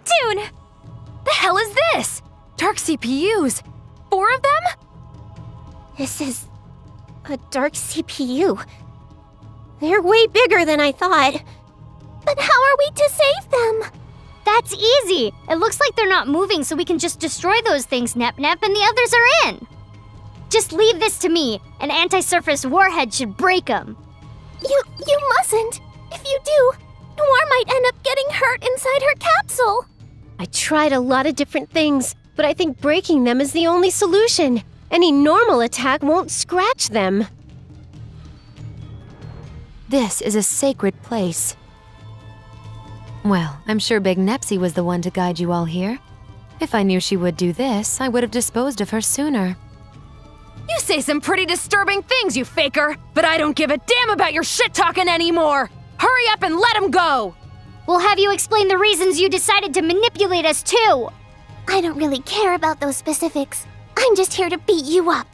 Neptune! The hell is this? Dark CPUs? 4 of them? This is a dark CPU. They're way bigger than I thought. But how are we to save them? That's easy. It looks like they're not moving, so we can just destroy those things, Nep-Nep, and the others are in. Just leave this to me. An anti-surface warhead should break them. You mustn't. If you do, Noir might end up getting hurt inside her capsule. I tried a lot of different things, but I think breaking them is the only solution. Any normal attack won't scratch them. This is a sacred place. Well, I'm sure Big Nepsy was the one to guide you all here. If I knew she would do this, I would have disposed of her sooner. You say some pretty disturbing things, you faker, but I don't give a damn about your shit-talking anymore! Hurry up and let him go! We'll have you explain the reasons you decided to manipulate us too. I don't really care about those specifics. I'm just here to beat you up.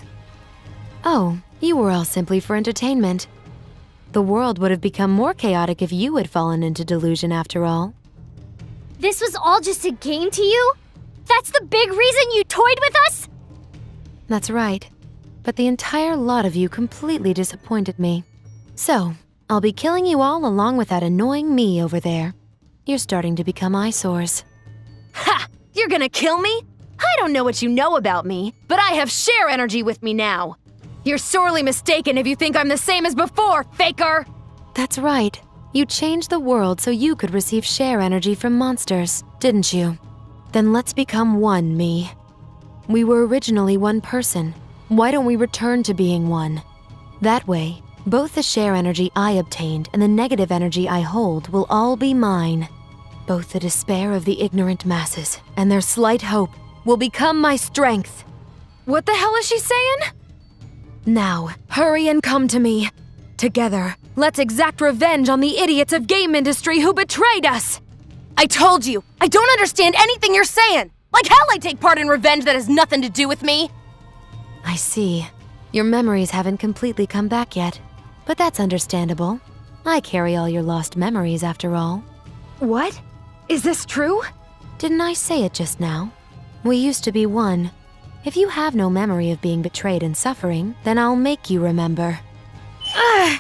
Oh, you were all simply for entertainment. The world would have become more chaotic if you had fallen into delusion after all. This was all just a game to you? That's the big reason you toyed with us? That's right. But the entire lot of you completely disappointed me. So, I'll be killing you all along with that annoying me over there. You're starting to become eyesores. Ha! You're gonna kill me? I don't know what you know about me, but I have share energy with me now. You're sorely mistaken if you think I'm the same as before, faker! That's right. You changed the world so you could receive share energy from monsters, didn't you? Then let's become one, me. We were originally one person. Why don't we return to being one? That way, both the share energy I obtained and the negative energy I hold will all be mine. Both the despair of the ignorant masses and their slight hope will become my strength. What the hell is she saying? Now, hurry and come to me. Together, let's exact revenge on the idiots of game industry who betrayed us. I told you, I don't understand anything you're saying. Like hell I take part in revenge that has nothing to do with me. I see. Your memories haven't completely come back yet. But that's understandable. I carry all your lost memories after all. What? Is this true? Didn't I say it just now? We used to be one. If you have no memory of being betrayed and suffering, then I'll make you remember. Ugh!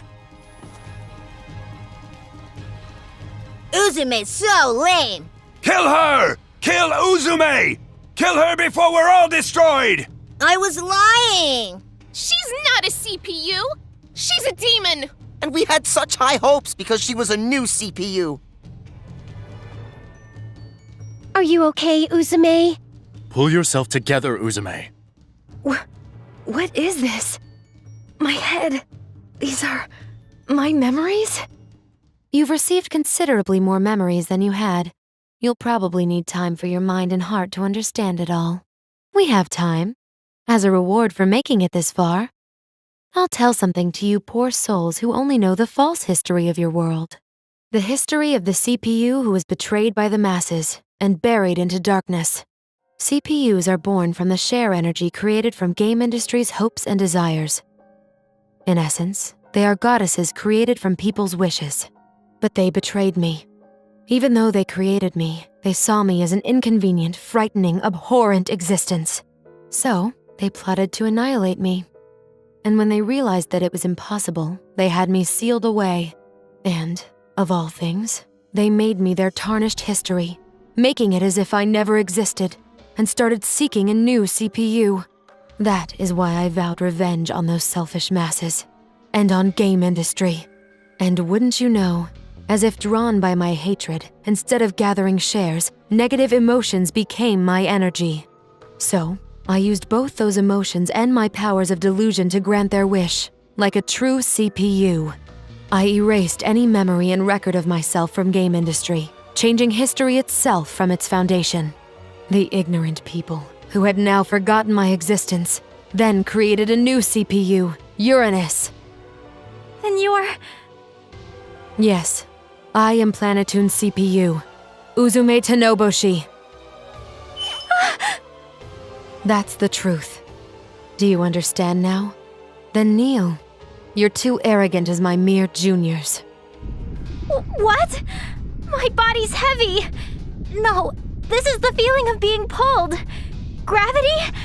Uzume's so lame! Kill her! Kill Uzume! Kill her before we're all destroyed! I was lying! She's not a CPU! She's a demon! And we had such high hopes because she was a new CPU. Are you okay, Uzume? Pull yourself together, Uzume. What is this? My head. These are my memories? You've received considerably more memories than you had. You'll probably need time for your mind and heart to understand it all. We have time. As a reward for making it this far, I'll tell something to you poor souls who only know the false history of your world. The history of the CPU who was betrayed by the masses and buried into darkness. CPUs are born from the share energy created from game industry's hopes and desires. In essence, they are goddesses created from people's wishes. But they betrayed me. Even though they created me, they saw me as an inconvenient, frightening, abhorrent existence. So, they plotted to annihilate me. And when they realized that it was impossible, they had me sealed away. And, of all things, they made me their tarnished history, making it as if I never existed, and started seeking a new CPU. That is why I vowed revenge on those selfish masses, and on game industry. And wouldn't you know, as if drawn by my hatred, instead of gathering shares, negative emotions became my energy. So, I used both those emotions and my powers of delusion to grant their wish, like a true CPU. I erased any memory and record of myself from game industry, changing history itself from its foundation. The ignorant people, who had now forgotten my existence, then created a new CPU, Uranus. Then you're... Yes, I am Planetoon's CPU, Uzume Tanoboshi. That's the truth. Do you understand now? Then kneel. You're too arrogant as my mere juniors. What? My body's heavy. No, This is the feeling of being pulled. Gravity?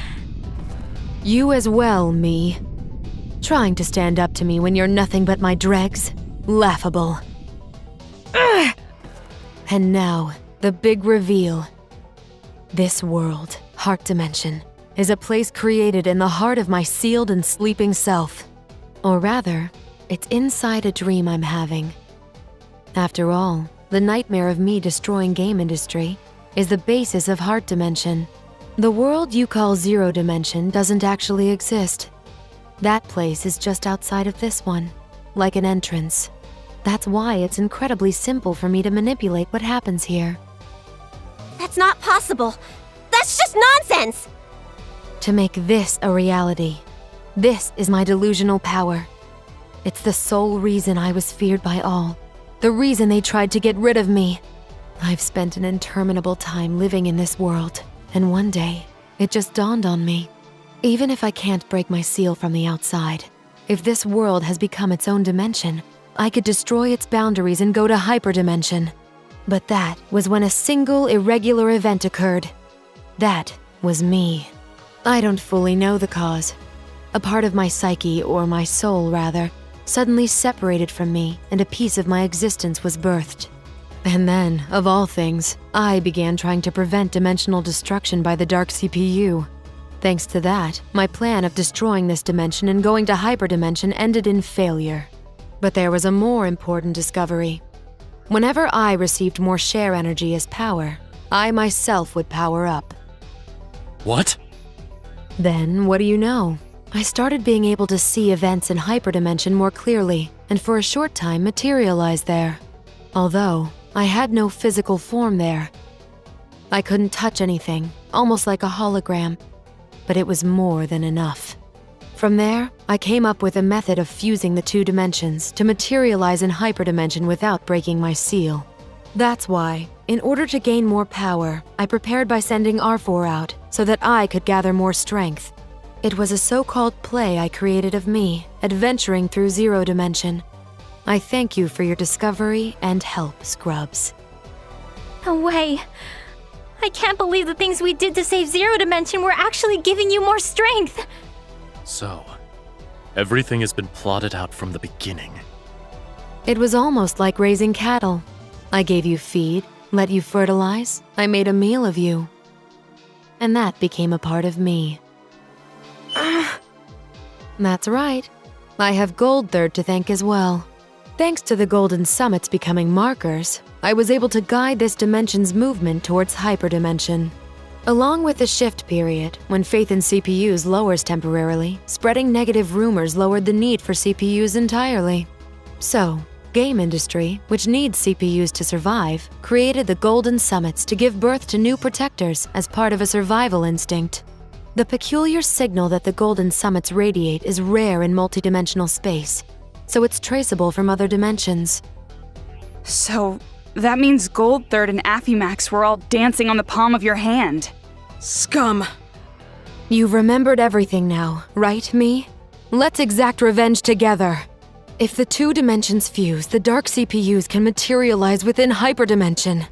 You as well, me. Trying to stand up to me when you're nothing but my dregs? Laughable. Ugh. And now, the big reveal. This world, Heart Dimension, is a place created in the heart of my sealed and sleeping self. Or rather, it's inside a dream I'm having. After all, the nightmare of me destroying game industry is the basis of Heart Dimension. The world you call Zero Dimension doesn't actually exist. That place is just outside of this one, like an entrance. That's why it's incredibly simple for me to manipulate what happens here. That's not possible. That's just nonsense! To make this a reality. This is my delusional power. It's the sole reason I was feared by all. The reason they tried to get rid of me. I've spent an interminable time living in this world, and one day, it just dawned on me. Even if I can't break my seal from the outside, if this world has become its own dimension, I could destroy its boundaries and go to hyperdimension. But that was when a single irregular event occurred. That was me. I don't fully know the cause. A part of my psyche, or my soul rather, suddenly separated from me, and a piece of my existence was birthed. And then, of all things, I began trying to prevent dimensional destruction by the Dark CPU. Thanks to that, my plan of destroying this dimension and going to hyperdimension ended in failure. But there was a more important discovery. Whenever I received more share energy as power, I myself would power up. What? Then, what do you know? I started being able to see events in hyperdimension more clearly, and for a short time materialized there. Although, I had no physical form there. I couldn't touch anything, almost like a hologram. But it was more than enough. From there, I came up with a method of fusing the two dimensions to materialize in hyperdimension without breaking my seal. That's why, in order to gain more power, I prepared by sending R4 out so that I could gather more strength. It was a so-called play I created of me, adventuring through Zero Dimension. I thank you for your discovery and help, Scrubs. No way. I can't believe the things we did to save Zero Dimension were actually giving you more strength. So, everything has been plotted out from the beginning. It was almost like raising cattle. I gave you feed, let you fertilize, I made a meal of you. And that became a part of me. That's right. I have Gold Third to thank as well. Thanks to the Golden Summits becoming markers, I was able to guide this dimension's movement towards hyperdimension. Along with the shift period, when faith in CPUs lowers temporarily, spreading negative rumors lowered the need for CPUs entirely. So, game industry, which needs CPUs to survive, created the Golden Summits to give birth to new protectors as part of a survival instinct. The peculiar signal that the Golden Summits radiate is rare in multidimensional space, so it's traceable from other dimensions. So, that means Gold Third and Affimax were all dancing on the palm of your hand. Scum. You've remembered everything now, right, me? Let's exact revenge together. If the two dimensions fuse, the dark CPUs can materialize within hyperdimension.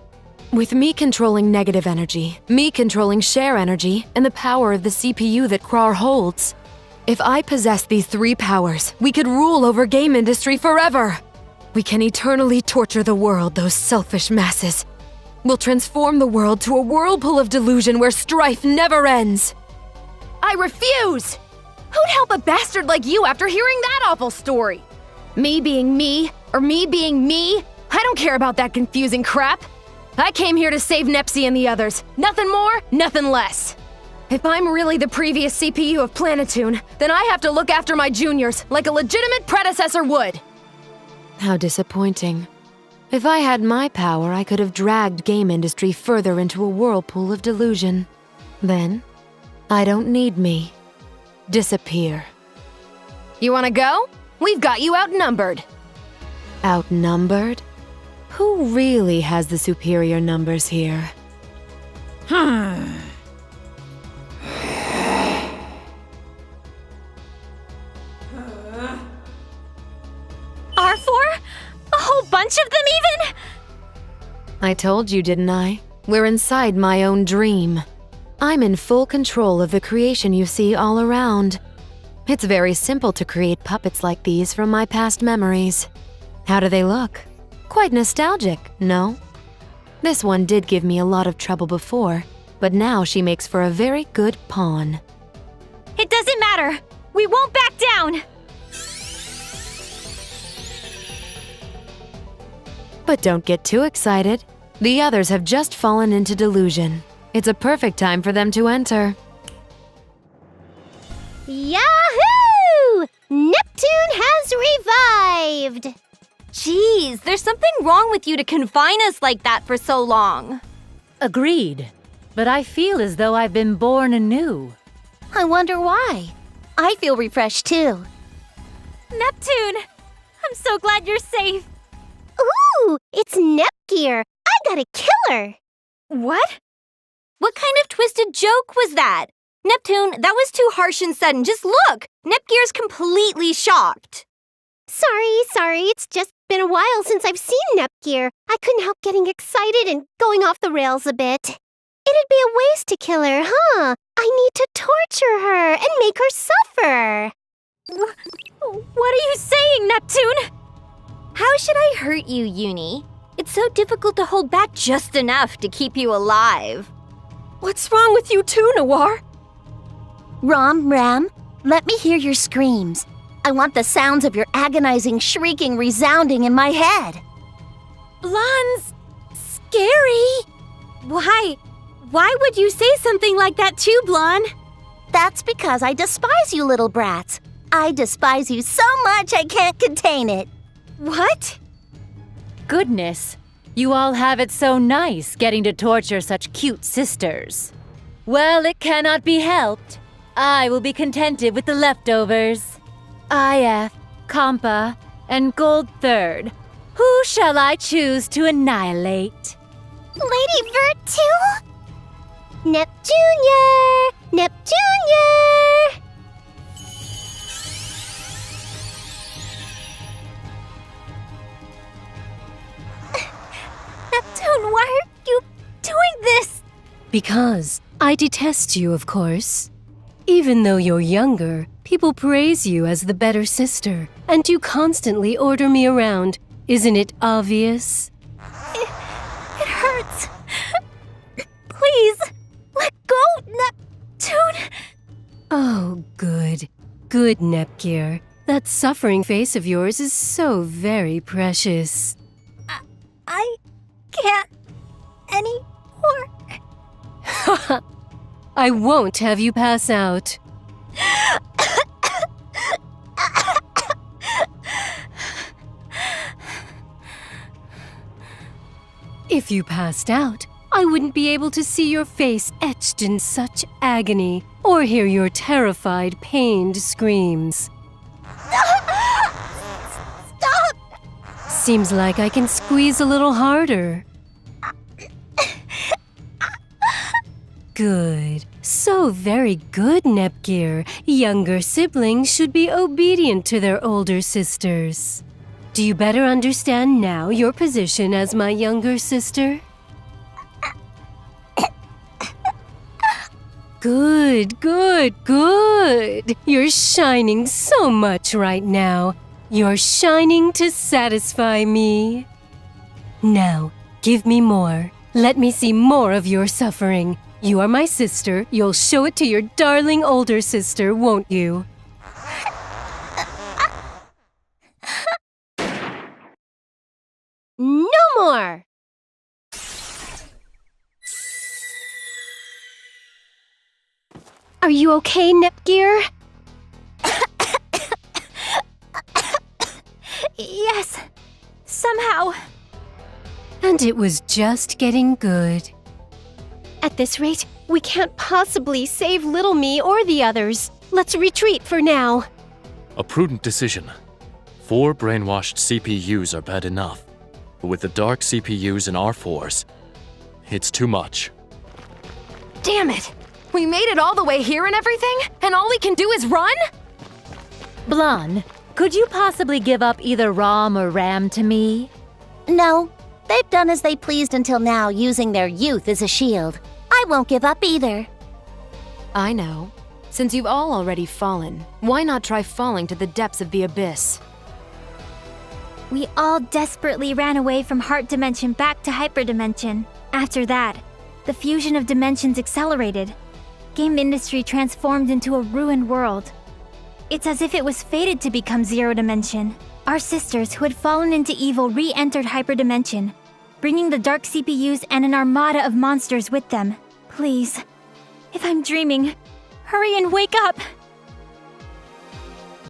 With me controlling negative energy, me controlling share energy, and the power of the CPU that Krar holds. If I possess these three powers, we could rule over game industry forever. We can eternally torture the world, those selfish masses. We'll transform the world to a whirlpool of delusion where strife never ends. I refuse! Who'd help a bastard like you after hearing that awful story? Me being me, or me being me? I don't care about that confusing crap. I came here to save Nepsi and the others. Nothing more, nothing less. If I'm really the previous CPU of Planetoon, then I have to look after my juniors like a legitimate predecessor would. How disappointing. If I had my power, I could have dragged game industry further into a whirlpool of delusion. Then, I don't need me. Disappear. You wanna go? We've got you outnumbered. Outnumbered? Who really has the superior numbers here? R4? A whole bunch of them even? I told you, didn't I? We're inside my own dream. I'm in full control of the creation you see all around. It's very simple to create puppets like these from my past memories. How do they look? Quite nostalgic, no? This one did give me a lot of trouble before, but now she makes for a very good pawn. It doesn't matter! We won't back down! But don't get too excited. The others have just fallen into delusion. It's a perfect time for them to enter. Yahoo! Neptune has revived! Jeez, there's something wrong with you to confine us like that for so long. Agreed. But I feel as though I've been born anew. I wonder why. I feel refreshed too. Neptune! I'm so glad you're safe. Ooh, it's Nepgear. I got a killer. What? What kind of twisted joke was that? Neptune, that was too harsh and sudden. Just look! Nepgear's completely shocked. Sorry. It's just been a while since I've seen Nepgear. I couldn't help getting excited and going off the rails a bit. It'd be a waste to kill her, huh? I need to torture her and make her suffer. What are you saying, Neptune? How should I hurt you, Uni? It's so difficult to hold back just enough to keep you alive. What's wrong with you too, Noir? Ram, let me hear your screams. I want the sounds of your agonizing shrieking resounding in my head. Blonde's scary. Why would you say something like that too, Blonde? That's because I despise you little brats. I despise you so much I can't contain it. What? Goodness, you all have it so nice getting to torture such cute sisters. Well, it cannot be helped. I will be contented with the leftovers. IF, Compa, and Gold Third. Who shall I choose to annihilate? Lady Vert too? Neptunia! Neptunia! Neptune, why are you doing this? Because I detest you, of course. Even though you're younger, people praise you as the better sister, and you constantly order me around. Isn't it obvious? It hurts. Please, let go, Neptune. Oh, good. Good, Nepgear. That suffering face of yours is so very precious. I can't anymore. I won't have you pass out. If you passed out, I wouldn't be able to see your face etched in such agony, or hear your terrified, pained screams. Stop! Seems like I can squeeze a little harder. Good. So very good, Nepgear. Younger siblings should be obedient to their older sisters. Do you better understand now your position as my younger sister? Good. You're shining so much right now. You're shining to satisfy me. Now, give me more. Let me see more of your suffering. You are my sister. You'll show it to your darling older sister, won't you? No more! Are you okay, Nepgear? Yes, somehow. And it was just getting good. At this rate, we can't possibly save little me or the others. Let's retreat for now. A prudent decision. 4 brainwashed CPUs are bad enough, but with the dark CPUs in our force, it's too much. Damn it! We made it all the way here and everything, and all we can do is run? Blonde, could you possibly give up either ROM or RAM to me? No, They've done as they pleased until now, using their youth as a shield. I won't give up either. I know. Since you've all already fallen, why not try falling to the depths of the abyss? We all desperately ran away from Heart Dimension back to Hyperdimension. After that, the fusion of dimensions accelerated. Game industry transformed into a ruined world. It's as if it was fated to become Zero Dimension. Our sisters who had fallen into evil re-entered Hyperdimension, bringing the dark CPUs and an armada of monsters with them. Please, if I'm dreaming, hurry and wake up!